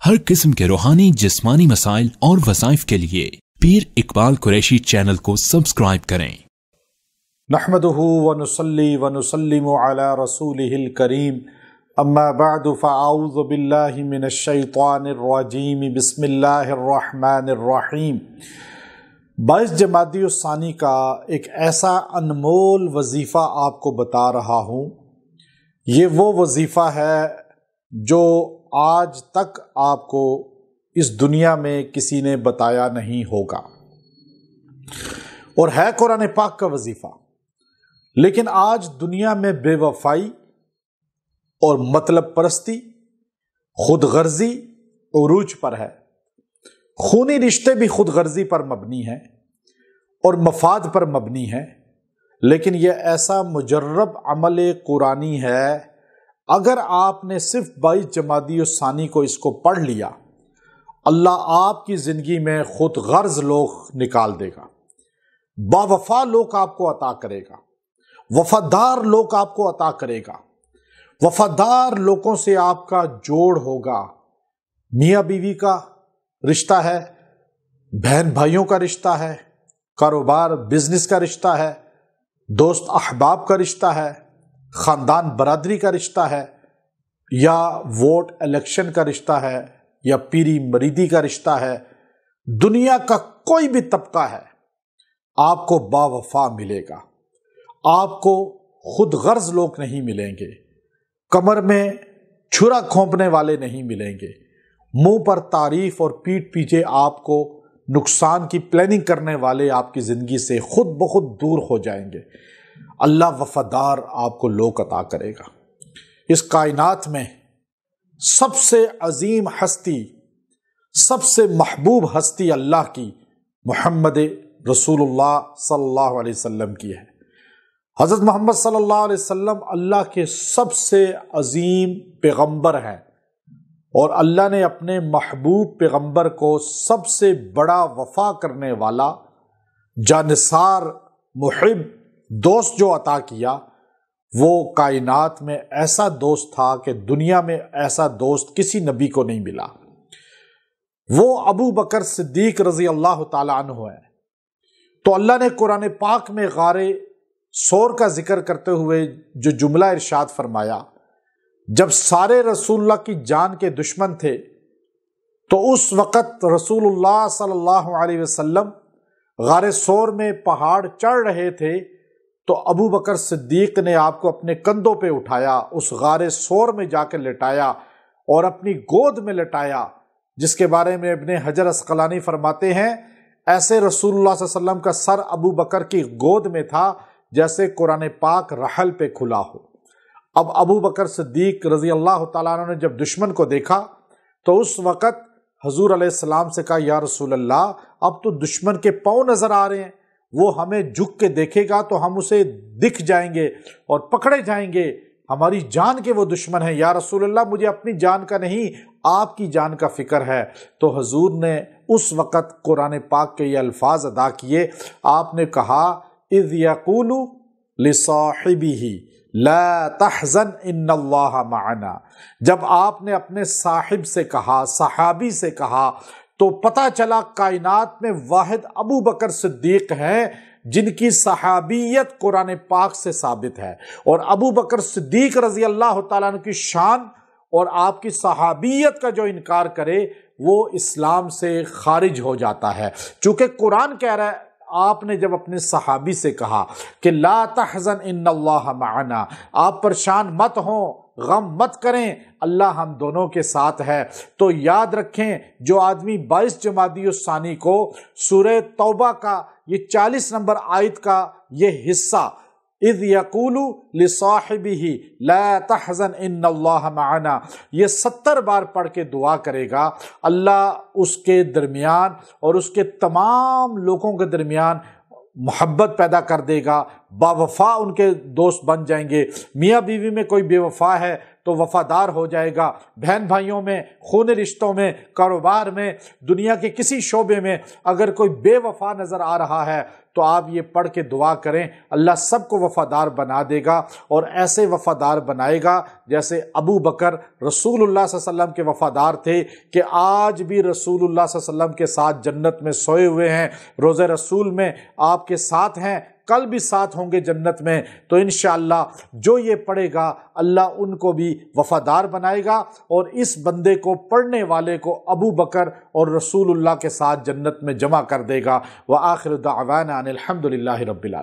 ہر قسم کے روحانی جسمانی مسائل اور وظائف کے لیے پیر اقبال قریشی چینل کو سبسکرائب کریں۔ نحمده ونصلي ونسلم على رسوله الكريم اما بعد فاعوذ بالله من الشیطان الرجیم بسم اللہ الرحمن الرحیم۔ 22 جمادی الثانی کا ایک ایسا انمول وظیفہ آپ کو بتا رہا ہوں۔ یہ وہ وظیفہ ہے جو آج تک آپ کو اس دنیا میں کسی نے بتایا نہیں ہوگا، اور ہے قرآن پاک کا وظیفہ، لیکن آج دنیا میں بے وفائی اور مطلب پرستی، خود غرضی عروج پر ہے۔ خونی رشتے بھی خود غرضی پر مبنی ہیں اور مفاد پر مبنی ہیں، لیکن یہ ایسا مجرب عمل قرآنی ہے، اگر آپ نے صرف 22 جمادی الثانی کو اس کو پڑھ لیا، اللہ آپ کی زندگی میں خود غرض لوگ نکال دے گا، با وفا لوگ آپ کو عطا کرے گا، وفادار لوگ آپ کو عطا کرے گا، وفادار لوگوں سے آپ کا جوڑ ہوگا۔ میاں بیوی کا رشتہ ہے، بہن بھائیوں کا رشتہ ہے، کاروبار بزنس کا رشتہ ہے، دوست احباب کا رشتہ ہے، خاندان برادری کا رشتہ ہے، یا ووٹ الیکشن کا رشتہ ہے، یا پیری مریدی کا رشتہ ہے۔ دنیا کا کوئی بھی طبقہ ہے، آپ کو با وفا ملے گا، آپ کو خود غرض لوگ نہیں ملیں گے، کمر میں چھرا کھونپنے والے نہیں ملیں گے، منہ پر تعریف اور پیٹھ پیچھے آپ کو نقصان کی پلاننگ کرنے والے آپ کی زندگی سے خود بخود دور ہو جائیں گے۔ اللہ وفادار آپ کو لوگ عطا کرے گا۔ اس کائنات میں سب سے عظیم ہستی، سب سے محبوب ہستی اللہ کی محمد رسول اللہ صلی اللہ علیہ وسلم کی ہے۔ حضرت محمد صلی اللہ علیہ وسلم اللہ کے سب سے عظیم پیغمبر ہیں، اور اللہ نے اپنے محبوب پیغمبر کو سب سے بڑا وفا کرنے والا، جانثار، محب دوست جو عطا کیا، وہ کائنات میں ایسا دوست تھا کہ دنیا میں ایسا دوست کسی نبی کو نہیں ملا۔ وہ ابو بکر صدیق رضی اللہ تعالیٰ عنہ ہے۔ تو اللہ نے قرآن پاک میں غار ثور کا ذکر کرتے ہوئے جو جملہ ارشاد فرمایا، جب سارے رسول اللہ کی جان کے دشمن تھے، تو اس وقت رسول اللہ صلی اللہ علیہ وسلم غار ثور میں پہاڑ چڑھ رہے تھے، تو ابو بکر صدیق نے آپ کو اپنے کندھوں پہ اٹھایا، اس غار ثور میں جا کے لٹایا اور اپنی گود میں لٹایا، جس کے بارے میں ابن حجر عسقلانی فرماتے ہیں، ایسے رسول اللہ صلی اللہ علیہ وسلم کا سر ابو بکر کی گود میں تھا جیسے قرآن پاک رحل پہ کھلا ہو۔ اب ابو بکر صدیق رضی اللہ تعالیٰ عنہ نے جب دشمن کو دیکھا، تو اس وقت حضور علیہ السلام سے کہا، یا رسول اللہ، اب تو دشمن کے پاؤں نظر آ رہے ہیں، وہ ہمیں جھک کے دیکھے گا تو ہم اسے دکھ جائیں گے اور پکڑے جائیں گے، ہماری جان کے وہ دشمن ہیں۔ یا رسول اللہ، مجھے اپنی جان کا نہیں، آپ کی جان کا فکر ہے۔ تو حضور نے اس وقت قرآن پاک کے یہ الفاظ ادا کیے۔ آپ نے کہا، اذ یقول لصاحبہ لا تحزن ان اللہ معنا۔ جب آپ نے اپنے صاحب سے کہا، صحابی سے کہا، تو پتہ چلا کائنات میں واحد ابو بکر صدیق ہیں جن کی صحابیت قرآن پاک سے ثابت ہے، اور ابو بکر صدیق رضی اللہ تعالیٰ عنہ کی شان اور آپ کی صحابیت کا جو انکار کرے، وہ اسلام سے خارج ہو جاتا ہے، چونکہ قرآن کہہ رہا ہے۔ آپ نے جب اپنے صحابی سے کہا کہ لا تحزن ان اللہ معنا، آپ پریشان مت ہوں، غم مت کریں، اللہ ہم دونوں کے ساتھ ہے، تو یاد رکھیں، جو آدمی 22 جمادی الثانی کو سورہ توبہ کا یہ 40 نمبر آیت کا یہ حصہ، اذ یقول لصاحبہ لا تحزن ان اللہ معنا، یہ 70 بار پڑھ کے دعا کرے گا، اللہ اس کے درمیان اور اس کے تمام لوگوں کے درمیان محبت پیدا کر دے گا، با وفا ان کے دوست بن جائیں گے۔ میاں بیوی میں کوئی بے وفا ہے تو وفادار ہو جائے گا۔ بہن بھائیوں میں، خون رشتوں میں، کاروبار میں، دنیا کے کسی شعبے میں اگر کوئی بے وفا نظر آ رہا ہے تو آپ یہ پڑھ کے دعا کریں، اللہ سب کو وفادار بنا دے گا، اور ایسے وفادار بنائے گا جیسے ابو بکر رسول اللہ صلی اللہ علیہ وسلم کے وفادار تھے، کہ آج بھی رسول اللہ صلی اللہ علیہ وسلم کے ساتھ جنت میں سوئے ہوئے ہیں، روضہ رسول میں آپ کے ساتھ ہیں، کل بھی ساتھ ہوں گے جنت میں۔ تو انشاءاللہ جو یہ پڑھے گا اللہ ان کو بھی وفادار بنائے گا، اور اس بندے کو، پڑھنے والے کو، ابو بکر اور رسول اللہ کے ساتھ جنت میں جمع کر دے گا۔ وآخر دعوانا ان الحمد للہ رب العالمین۔